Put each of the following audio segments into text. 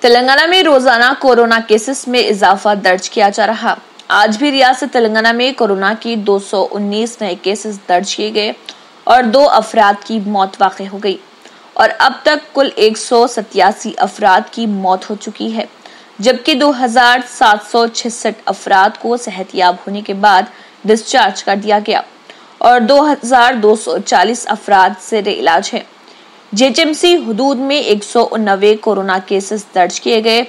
तेलंगाना में रोजाना corona cases में इजाफा दर्ज किया जा रहा। आज भी रियासत तेलंगाना में कोरोना की 219 नए केसेस दर्ज किए गए और 2 अफराद की मौत वाक़ई हो गई और अब तक कुल 187 अफराद की मौत हो चुकी है, जबकि 2766 अफराद को सेहतयाब होने के बाद डिस्चार्ज कर दिया गया और 2240 अफराद जेर इलाज है। जेएचएमसी हुदूद में 189 कोरोना केसेस दर्ज किए गए,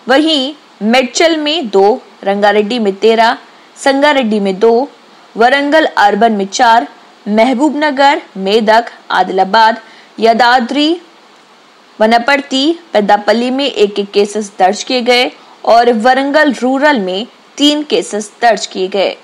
वहीं मेडचल में 2, रंगारेड्डी में 13, संगारेड्डी में 2, वरंगल अर्बन में 4, महबूबनगर, मेदक, आदिलाबाद, यादाद्री, वनपर्ती, पेद्दापल्ली में 1-1 केसेस दर्ज किए गए और वरंगल रूरल में 3 केसेस दर्ज किए गए।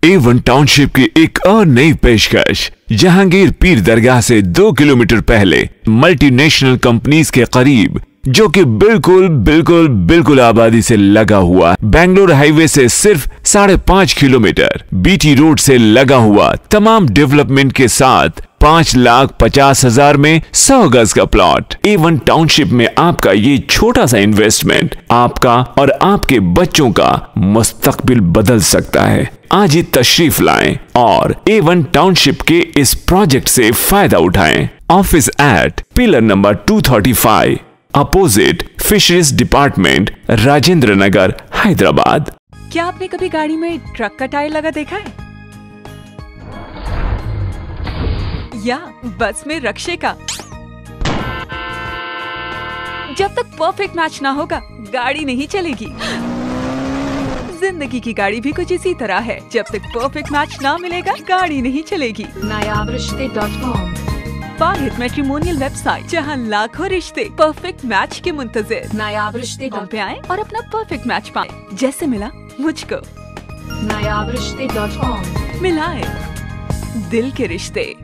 A1 टाउनशिप की एक और नई पेशकश। जहांगीर पीर दरगाह से 2 किलोमीटर पहले मल्टीनेशनल कंपनीज के करीब, जो कि बिल्कुल आबादी से लगा हुआ, बेंगलोर हाईवे से सिर्फ 5.5 किलोमीटर, बीटी रोड से लगा हुआ, तमाम डेवलपमेंट के साथ 5,50,000 में 100 गज का प्लॉट। A1 टाउनशिप में आपका ये छोटा सा इन्वेस्टमेंट आपका और आपके बच्चों का मुस्तकबिल बदल सकता है। आज ही तशरीफ लाएं और A1 टाउनशिप के इस प्रोजेक्ट से फायदा उठाएं। Office at pillar number 235 opposite fisheries department, Rajendra Nagar, Hyderabad. क्या आपने कभी गाड़ी में ट्रक का टायर लगा देखा है या बस में रक्षे का? जब तक परफेक्ट मैच ना होगा गाड़ी नहीं चलेगी। जिंदगी की गाड़ी भी कुछ इसी तरह है, जब तक परफेक्ट मैच ना मिलेगा गाड़ी नहीं चलेगी। nayabrishte.com वाहिद मैट्रिमोनियल वेबसाइट, जहां लाखों रिश्ते परफेक्ट मैच के मुंतजिर। nayabrishte.com पे आए और अपना परफेक्ट मैच पाएं, जैसे मिला मुझको। nayabrishte.com मिलाए दिल के रिश्ते।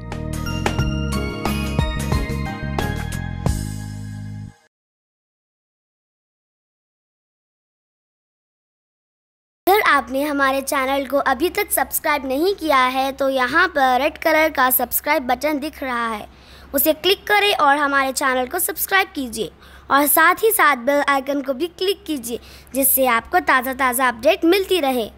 अगर आपने हमारे चैनल को अभी तक सब्सक्राइब नहीं किया है तो यहाँ पर रेड कलर का सब्सक्राइब बटन दिख रहा है, उसे क्लिक करें और हमारे चैनल को सब्सक्राइब कीजिए और साथ ही साथ बेल आइकन को भी क्लिक कीजिए, जिससे आपको ताज़ा अपडेट मिलती रहे।